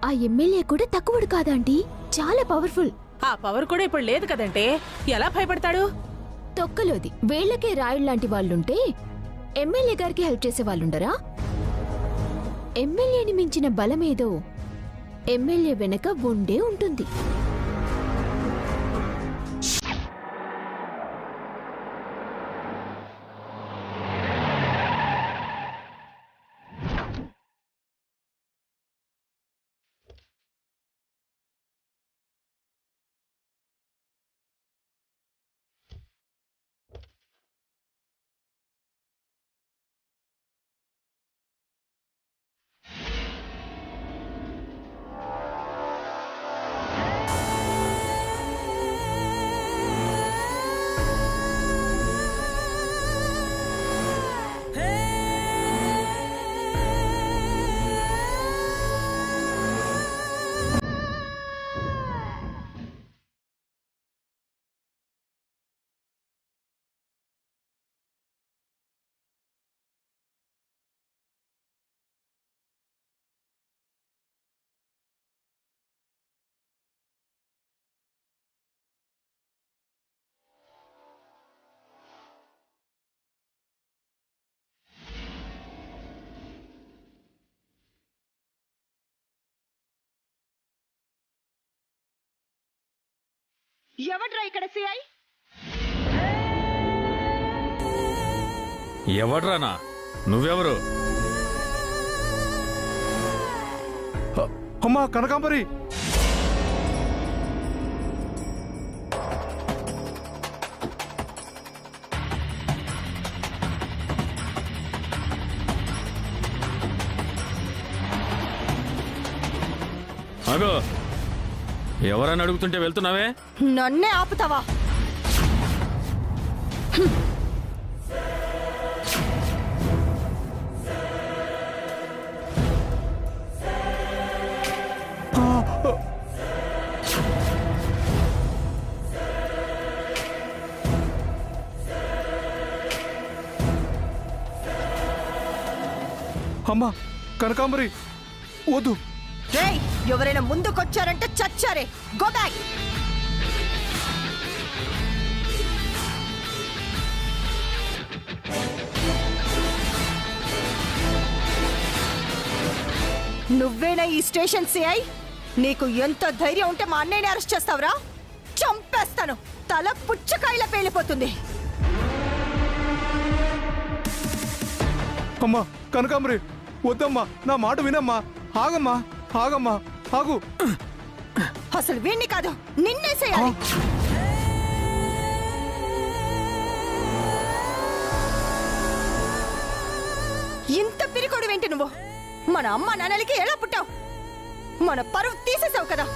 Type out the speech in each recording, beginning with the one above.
ఆ ఎమ్మెల్యే కూడా తక్కువడు కాదంటీ, చాలా పవర్ఫుల్. ఆ పవర్ కూడా ఇప్పుడు లేదు కదంటే, ఎలా భయపడతాడు? తొక్కలోది వేళ్లకే రాయుళ్లాంటి వాళ్ళుంటే ఎమ్మెల్యే గారికి హెల్ప్ చేసే వాళ్ళుండరా? ఎమ్మెల్యేని మించిన బలమేదో ఎమ్మెల్యే వెనక ఉండే ఉంటుంది. ఎవడ్రా ఇక్కడ సిఐ? ఎవడ్రానా? నువ్వెవరు? అమ్మా కనకాంబరి, అగో ఎవరని అడుగుతుంటే వెళ్తున్నావే? నన్నే ఆపుతావా? అమ్మా కనకాంబరి వద్దు. రేయ్, ఎవరైనా ముందుకొచ్చారంటే చచ్చారే. Go back. నువ్వేనా ఈ స్టేషన్ సిఐ? నీకు ఎంత ధైర్యం ఉంటే మా అన్నయ్యని అరెస్ట్ చేస్తావురా? చంపేస్తాను. తల పుచ్చకాయలా పేలిపోతుంది. అమ్మా కనకాంబరి వద్దమ్మా, నా మాట వినమ్మా. ఆగమ్మా ఆగమ్మా ఆగు. అసలు వీణ్ణి కాదు, నిన్నేసేయాలి. ఇంత పిరికొడు ఏంటి నువ్వు? మన అమ్మ నాన్నలకి ఎలా పుట్టావు? మన పరువు తీసేసావు కదా.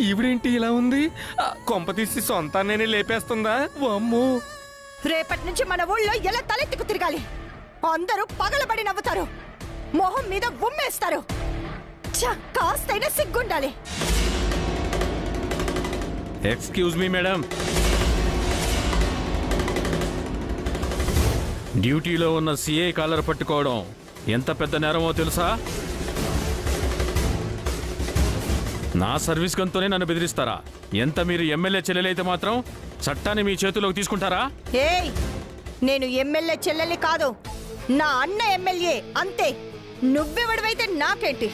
ఈవిడేంటి ఇలా ఉంది? కొంప తీసి సొంతాన్ని లేపేస్తుందా? అమ్మో, రేపటి నుంచి మన ఊళ్ళో ఎలా తలెత్తుకు తిరగాలి? అందరూ పగలబడి నవ్వుతారు, మొహం మీద ఉమ్మేస్తారు. కాస్తైనా సిగ్గుండాలి. ఎక్స్క్యూజ్ మీ మేడం, డ్యూటీలో ఉన్న సిఐ కాలర్ పట్టుకోవడం ఎంత పెద్ద నేరమో తెలుసా? నా సర్వీస్ గంతోనే నన్ను బెదిరిస్తారా? ఎంత మీరు ఎమ్మెల్యే చెల్లెలైతే మాత్రం చట్టాన్ని మీ చేతుల్లోకి తీసుకుంటారా? ఏయ్, నేను ఎమ్మెల్యే చెల్లెల్ని కాదు, నా అన్న ఎమ్మెల్యే అంతే. నువ్వెవడివైతే నాకేంటి?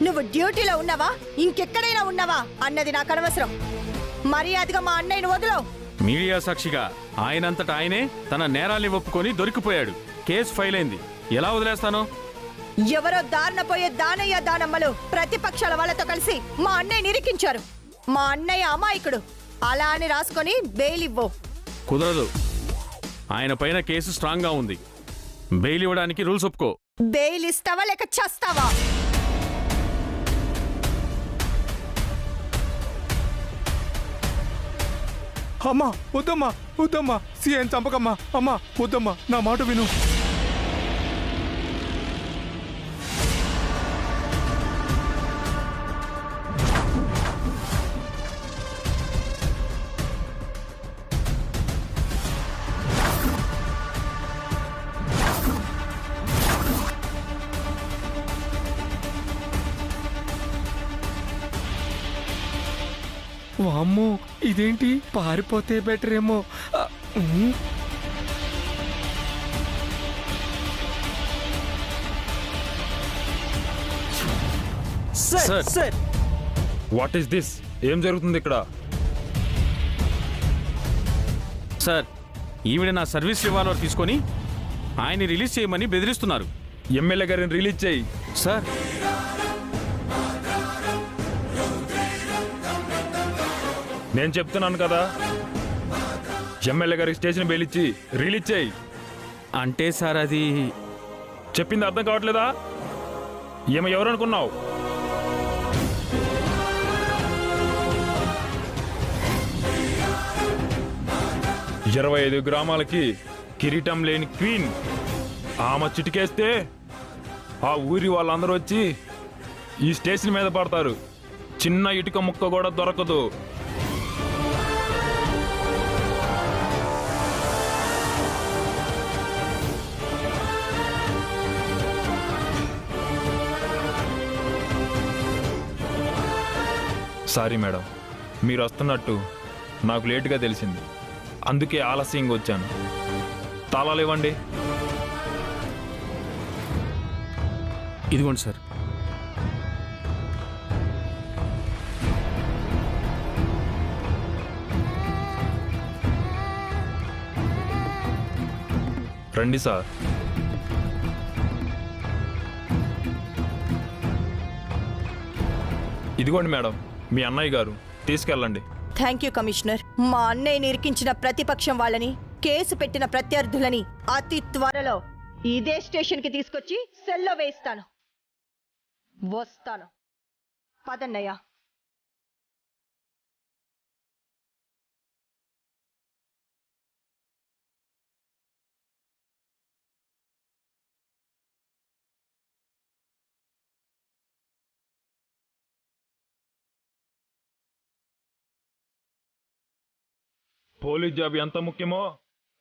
నువ్వు డ్యూటీలో ఉన్నావా, ఇంకెక్కడైనా ఉన్నావా అన్నది నాకు అనవసరం. మర్యాదగా మా అన్నయ్యను వదిలో. మీడియా సాక్షిగా ఆయనంతటా ఆయనే తన నేరాల్ని ఒప్పుకొని దొరికిపోయాడు. కేసు ఫైల్ అయింది. ఎలా వదిలేస్తాను? ఎవరో దారిన పోయే దానయ్య దానమ్మలు ప్రతిపక్షాల వాళ్ళతో కలిసి మా అన్నయ్య నిరికించారు. మా అన్నయ్య అమాయకుడు, అలా అని రాసుకొని బెయిల్ ఇవ్వు. కుదరదు. ఆయన పైన కేసు స్ట్రాంగ్ గా ఉంది. బెయిల్ ఇవ్వడానికి రూల్స్ ఒప్పుకో. బెయిల్ ఇస్తావా లేక చస్తావా? అమ్మా వద్దమ్మా వద్దమ్మా, సీఎం చంపకమ్మా. అమ్మా వద్దమ్మా, నా మాట విను. వామ్మో ఇదేంటి పారిపోతే బెటర్ ఏమో. Sir what is this? ఏం జరుగుతుంది ఇక్కడ? సార్ ఈవిడ నా సర్వీస్ రివాల్వర్ తీసుకొని ఆయన్ని రిలీజ్ చేయమని బెదిరిస్తున్నారు. ఎమ్మెల్యే గారిని రిలీజ్ చేయి. సార్ నేను చెప్తున్నాను కదా, ఎమ్మెల్యే గారికి స్టేషన్ బెయిల్ ఇచ్చి రిలీజ్ చేయి. అంటే సార్ అది చెప్పింది అర్థం కావట్లేదా? ఈమె ఎవరు అనుకున్నావు? ఇరవై 25 గ్రామాలకి కిరీటం లేని క్వీన్. ఆమె చిటికేస్తే ఆ ఊరి వాళ్ళందరూ వచ్చి ఈ స్టేషన్ మీద పడతారు. చిన్న ఇటుక ముక్క కూడా దొరకదు. సారీ మేడం, మీరు వస్తున్నట్టు నాకు లేటుగా తెలిసింది, అందుకే ఆలస్యంగా వచ్చాను. తాళాలు ఇవ్వండి. ఇదిగోండి సార్. రండి సార్. ఇదిగోండి మేడం, మీ అన్నయ్య గారు, తీసుకెళ్ళండి. Thank you commissioner. మా అన్నయ్యని ఇరికించిన ప్రతిపక్షం వాళ్ళని, కేసు పెట్టిన ప్రత్యర్థులని అతి త్వరలో ఇదే స్టేషన్కి తీసుకొచ్చి సెల్లో వేస్తాను. వస్తాను. పదన్నయ్య. పోలీస్ జాబ్ ఎంత ముఖ్యమో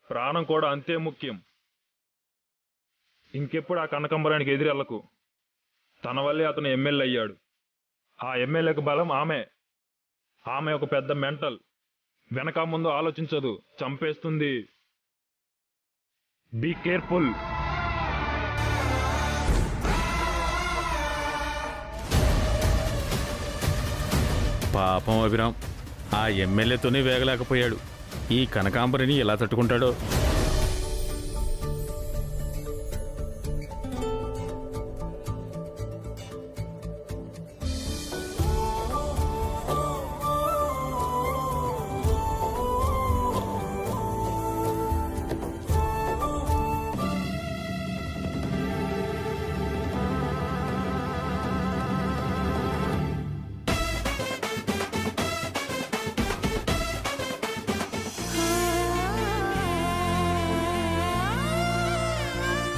ప్రాణం కూడా అంతే ముఖ్యం. ఇంకెప్పుడు ఆ కనకంబరానికి ఎదురెళ్లకు. తన వల్లే అతను ఎమ్మెల్యే అయ్యాడు. ఆ ఎమ్మెల్యేకు బలం ఆమె. ఆమె ఒక పెద్ద మెంటల్. వెనక ముందు ఆలోచించదు, చంపేస్తుంది. Be careful. పాపం అభిరామ్ ఆ ఎమ్మెల్యేతోనే వేగలేకపోయాడు. ఈ కనకాంబరిని ఎలా తట్టుకుంటాడో.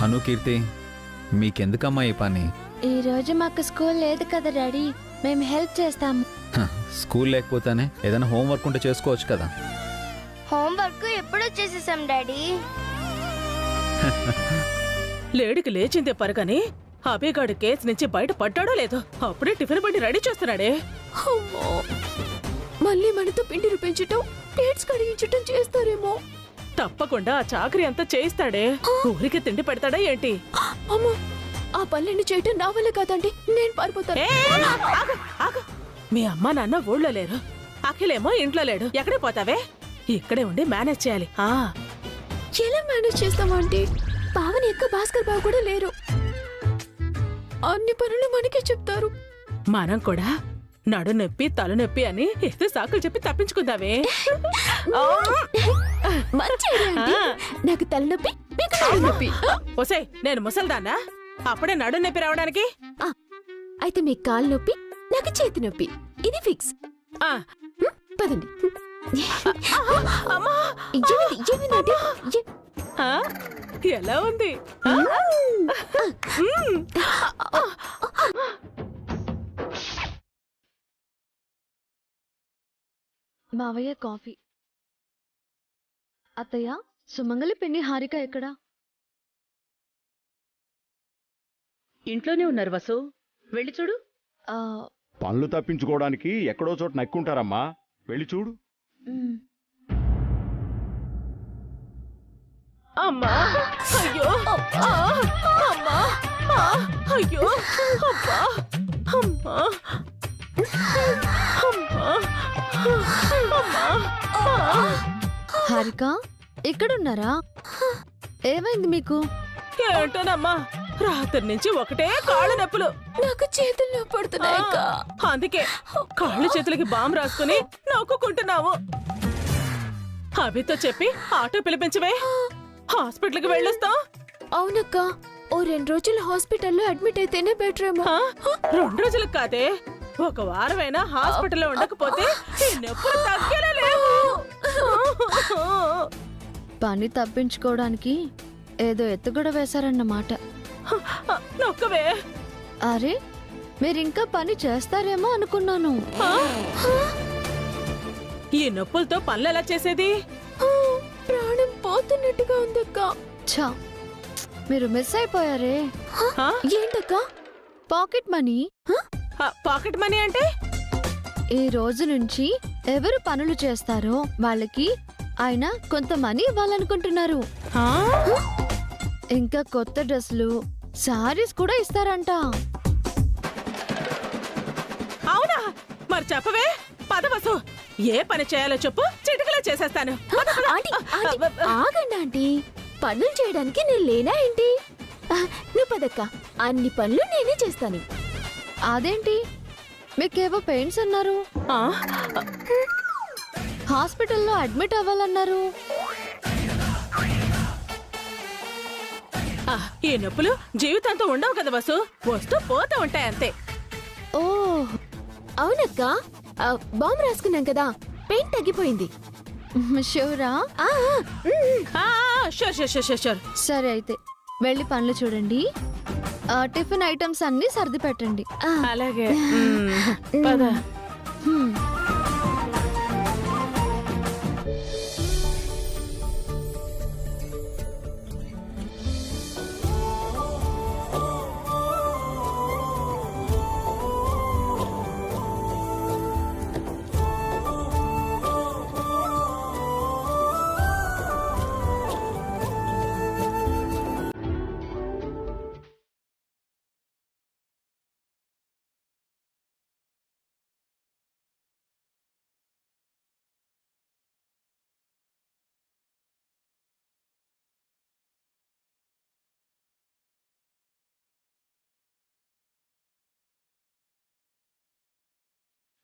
అను, కీర్తి, మీకెందుకమ్మా ఈ పని? ఈ రోజు మాకు స్కూల్ లేదు కదా డాడీ, మేము హెల్ప్ చేస్తాము. స్కూల్ లేకపోతేనే ఏదైనా హోంవర్క్ ఉంటే చేసుకోవచ్చు కదా. హోంవర్క్ ఎప్పుడో చేసేసాం డాడీ. లేడికి లేచిందే పరగని అభిగాడు కేసు నుంచి బయట పడ్డాడో లేదో అప్పుడే టిఫిన్ బండి రెడీ చేస్తున్నాడే. మళ్ళీ మనతో పిండి రూపించటం, ప్లేట్స్ కడిగించటం చేస్తారేమో. తప్పకుండా ఆ చాకరీ అంతా చేయిస్తాడే. ఊరికి తిండి పెడతాడా ఏంటి? అమ్మో, ఆ పనులన్నీ చేయటం నా వల్ల కాదండి, నేను పారిపోతాను. ఆగు, ఆగు. మీ అమ్మ నాన్న ఊళ్ళో లేరు, అఖిలేమో ఇంట్లో లేడు. ఎక్కడే పోతావే? ఇక్కడే ఉండి మేనేజ్ చేయాలి. ఎలా మేనేజ్ చేస్తావా అంటే, బావని ఎక్క భాస్కర్ బావ కూడా లేరు. అన్ని పనులు మనకే చెప్తారు. మనం కూడా నడు నొప్పి తలనొప్పి అని ఏదో సాకులు చెప్పి తప్పించుకుందామే. మంచి ఐడియా ఆంటీ. నాకు తలనొప్పి, మీకు నడు నొప్పి. ఒసే, నేను ముసల్దాన్నా? అప్పుడే నడు నొప్పి రావడానికి? అయితే మీకు కాలు నొప్పి, నాకు చేతి నొప్పి. ఇది ఫిక్స్. పదండి. ఎలా ఉంది? మావయ్య కాఫీ. అత్తయ్య, సుమంగలి పిన్ని హారిక ఎక్కడా? ఇంట్లోనే ఉన్నారు వసు, వెళ్ళి చూడు. పనులు తప్పించుకోవడానికి ఎక్కడో చోట నక్కుంటారమ్మా. వెళ్ళి చూడు. అమ్మా అయ్యో అమ్మా అయ్యో అబ్బా అమ్మా హారిక ఇక్కడున్నారా? ఏమైంది మీకు? ఏంటోనమ్మా, రాత్రి నుంచి ఒకటే కాళ్ళ నొప్పులు. నాకు చేతులు నొప్పి పడుతున్నాయి అక్క. అందుకే కాళ్ళు చేతులకి బాంబు రాసుకుని నొక్కుంటున్నావు. అభితో చెప్పి ఆటో పిలిపించవే, హాస్పిటల్కి వెళ్ళొస్తాం. అవునక్క, ఓ 2 రోజులు హాస్పిటల్లో అడ్మిట్ అయితేనే బెటర్ ఏమో. 2 రోజులకు కాదే, 1 వారమైనా హాస్పిటల్లో ఉండకపోతే ఈ నొప్పులు తగ్గేలా లేవు. పని తప్పించుకోవడానికి ఏదో ఎత్తుగడ వేశారన్నమాట. నొక్కవే. అరే, మీరింకా పని చేస్తారేమో అనుకున్నాను. ఈ నొప్పులతో పనులు ఎలా చేసేది? ప్రాణం పోతున్నట్టుగా ఉందక్క. ఛా, మీరు మిస్ అయిపోయారే. ఏంటక్క? Pocket money. పాకెట్ మనీ అంటే? ఈ రోజు నుంచి ఎవరు పనులు చేస్తారో వాళ్ళకి ఆయన కొంత మనీ ఇవ్వాలనుకుంటున్నారు. ఇంకా కొత్త డ్రెస్సులు, సారీస్ కూడా ఇస్తారంట. అవునా? మరి చెప్పవే, పద బసు. ఏ పని చేయాలో చెప్పు, చిటికలో చేసేస్తాను. ఆగండి ఆంటీ, పనులు చేయడానికి నేను లేనా ఏంటి? నువ్వు పదక్క, అన్ని పనులు నేనే చేస్తాను. అదేంటి, మీకేవో పెయిన్స్ అన్నారు, హాస్పిటల్లో అడ్మిట్ అవ్వాలన్నారు. ఈ నొప్పులు జీవితంతో ఉండవు కదా బసు, వస్తూ పోతూ ఉంటాయి అంతే. ఓ అవునక్క, బాంబు రాసుకున్నాం కదా, పెయిన్ తగ్గిపోయింది. షూరా? షూర్. సరే అయితే వెళ్ళి పనులు చూడండి. టిఫిన్ ఐటమ్స్ అన్ని సర్ది పెట్టండి. అలాగే. పద.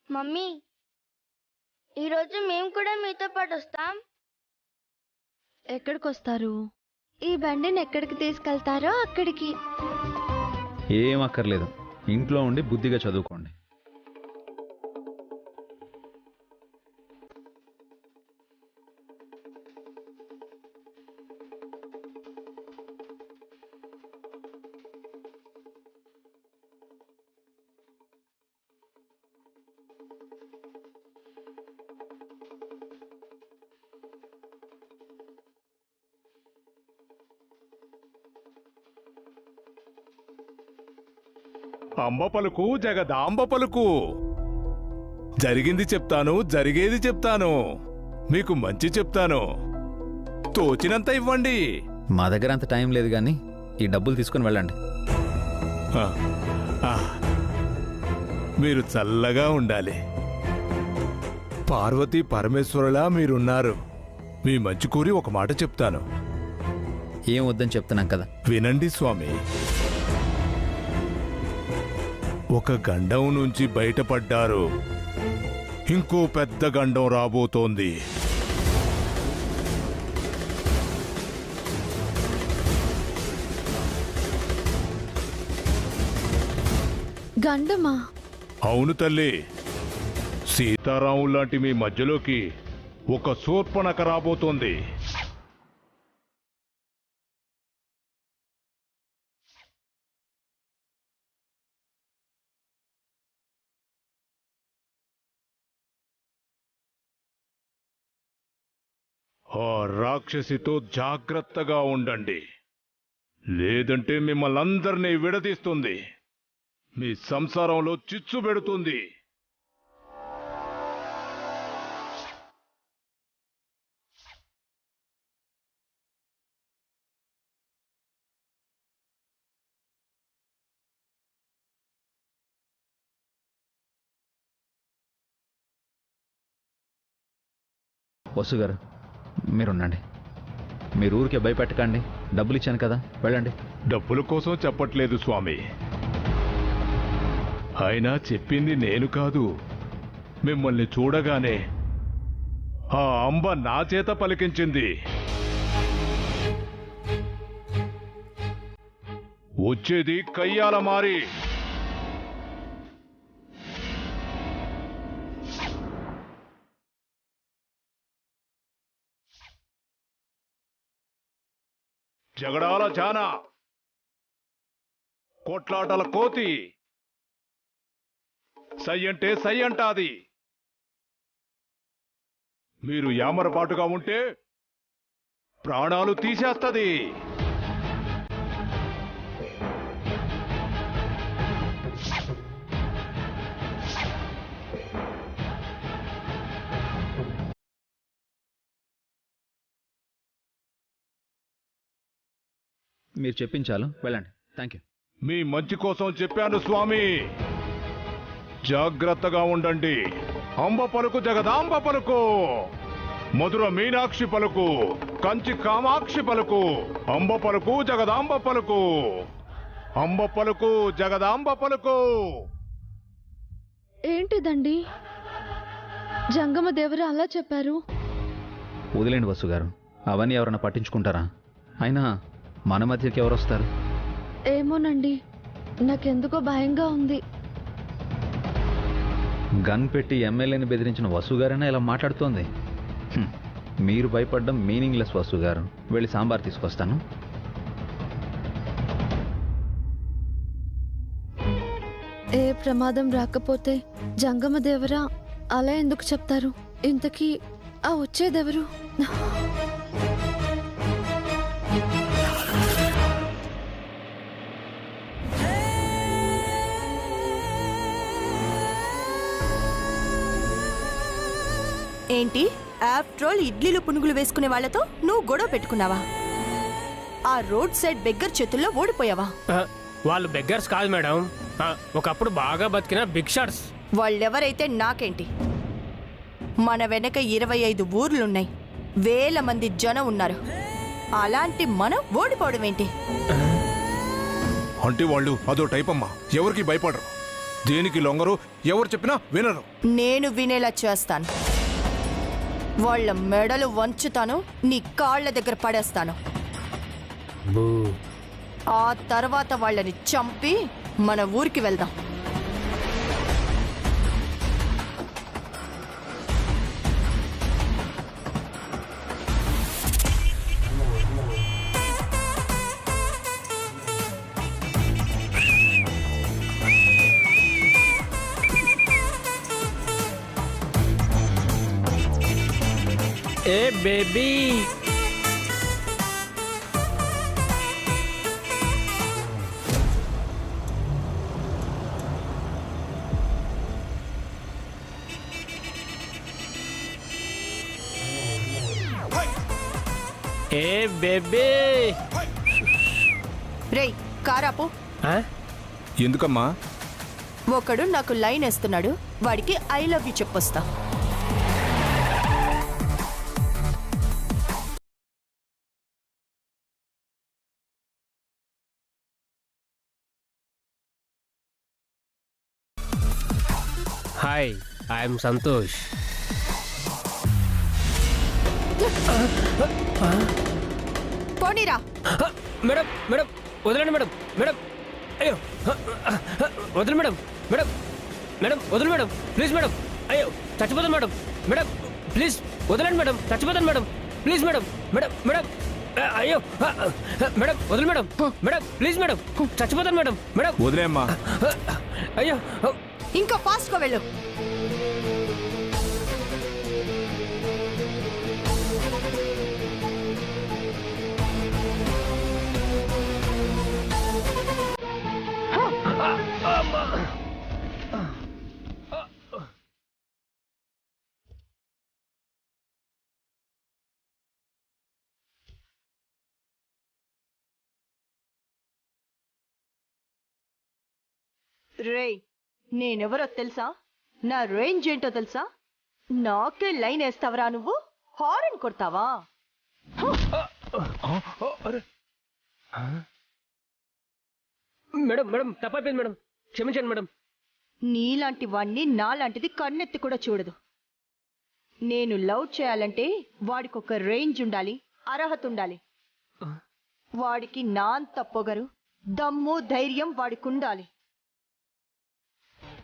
మమ్మీ, ఈరోజు మేము కూడా మీతో పాటు వస్తాం. ఎక్కడికి వస్తారు? ఈ బండిని ఎక్కడికి తీసుకెళ్తారో అక్కడికి. ఏం అక్కర్లేదు, ఇంట్లో ఉండి బుద్ధిగా చదువుకోండి. అంబ పలుకు జగదాంబ పలుకు. జరిగింది చెప్తాను, జరిగేది చెప్తాను, మీకు మంచి చెప్తాను, తోచినంత ఇవ్వండి. మా దగ్గర అంత టైం లేదు కానీ ఈ డబ్బులు తీసుకుని వెళ్ళండి. మీరు చల్లగా ఉండాలి. పార్వతీ పరమేశ్వరులా మీరున్నారు. మీ మంచి కోరి ఒక మాట చెప్తాను. ఏం వద్దని చెప్తున్నాం కదా. వినండి స్వామి. ఒక గండం నుంచి బయటపడ్డారు, ఇంకో పెద్ద గండం రాబోతోంది. గండమా? అవును తల్లి, సీతారాము లాంటి మీ మధ్యలోకి ఒక శూర్పణఖ రాబోతోంది. ఆ రాక్షసితో జాగ్రత్తగా ఉండండి, లేదంటే మిమ్మల్ని అందరినీ విడదీస్తుంది, మీ సంసారంలో చిచ్చు పెడుతుంది. వసు గారు మీరుండండి. మీరు ఊరికే భయపెట్టకండి. డబ్బులు ఇచ్చాను కదా, వెళ్ళండి. డబ్బుల కోసం చెప్పట్లేదు స్వామి. అయినా చెప్పింది నేను కాదు. మిమ్మల్ని చూడగానే ఆ అంబ నా చేత పలికించింది. వచ్చేది కయ్యాల మారి. జగడాల జానా, కోట్లాటల కోతి. సై అంటే సై అంటాది. మీరు యామరపాటుగా ఉంటే ప్రాణాలు తీసేస్తది. మీరు చెప్పించాలు, వెళ్ళండి. Thank you. మీ మంచి కోసం చెప్పాను స్వామి. జాగ్రత్తగా ఉండండి. అంబ పలుకు జగదాంబ పలుకు, మధుర మీనాక్షి పలుకు, కంచి కామాక్షి పలుకు. అంబ పలుకు జగదాంబ పలుకు, అంబ పలుకు జగదాంబ పలుకు. ఏంటిదండి జంగమ దేవర అలా చెప్పారు? వదిలేండి వసు గారు, అవన్నీ ఎవరైనా పట్టించుకుంటారా? అయినా మన మధ్యకి ఎవరు వస్తారు? ఏమోనండి, నాకెందుకో భయంగా ఉంది. గన్ పెట్టి ఎమ్మెల్యేని బెదిరించిన వసు గారైనా ఇలా మాట్లాడుతోంది. మీరు భయపడ్డం మీనింగ్లెస్ వసు గారు. వెళ్ళి సాంబార్ తీసుకొస్తాను. ఏ ప్రమాదం రాకపోతే జంగమ దేవర అలా ఎందుకు చెప్తారు? ఇంతకీ ఆ వచ్చేదెవరు? ఏంటి, ఆఫ్టర్ ఆల్ ఇడ్లీలు పునుగులు వేసుకునే వాళ్ళతో నువ్వు గొడవ పెట్టుకున్నావా? ఆ రోడ్ సైడ్ బెగ్గర్ చేతుల్లో ఓడిపోయావా? వాళ్ళు బెగ్గర్స్ కాదు మేడం, ఒకప్పుడు బాగా బతికిన బిగ్ షాట్స్. వాళ్ళెవరైతే నాకేంటి? మన వెనక 25 ఊర్లున్నాయి, వేల మంది జనం ఉన్నారు. అలాంటి మనం ఓడిపోవడం ఏంటి? అంటే వాళ్ళు అదో టైప్ అమ్మా. ఎవరికి భయపడరు, దేనికి లొంగరు, ఎవరు చెప్పినా వినరు. నేను వినేలా చేస్తాను. వాళ్ళ మెడలు వంచుతాను, నీ కాళ్ళ దగ్గర పడేస్తాను. ఆ తర్వాత వాళ్ళని చంపి మన ఊరికి వెళ్దాం. ఏ బేబీ, ఏ బేబీ. రేయ్, కారాపు. ఎందుకమ్మా? ఒకడు నాకు లైన్ వేస్తున్నాడు, వాడికి ఐ లవ్ యూ చెప్పొస్తా. Hi, I am Santosh. పోనీరా. మేడం మేడం వదలండి మేడం. మేడం అయ్యో వదలు మేడం. మేడం మేడం వదలు మేడం, ప్లీజ్ మేడం. అయ్యో చచ్చిపోతాను మేడం. మేడం ప్లీజ్ వదలండి మేడం, చచ్చిపోతాను madam. Please madam. Madam madam అయ్యో మేడం వదలు మేడం. మేడం ప్లీజ్ మేడం, చచ్చిపోతాను మేడం. మేడం వదిలేమ్మా. అయ్యో ఇంకా ఫాస్ట్గా వెళ్ళు. రేయ్, నేనెవరో తెలుసా? నా రేంజ్ ఏంటో తెలుసా? నాకే లైన్ వేస్తావరా నువ్వు? హారన్ కొడతావా? మేడం మేడం తప్పైపోయింది మేడం, క్షమించండి మేడం. నీలాంటి వాణ్ణి నాలాంటిది కన్నెత్తి కూడా చూడదు. నేను లవ్ చేయాలంటే వాడికి ఒక రేంజ్ ఉండాలి, అర్హత ఉండాలి. వాడికి నా అంత పొగరు, దమ్ము, ధైర్యం వాడికి ఉండాలి.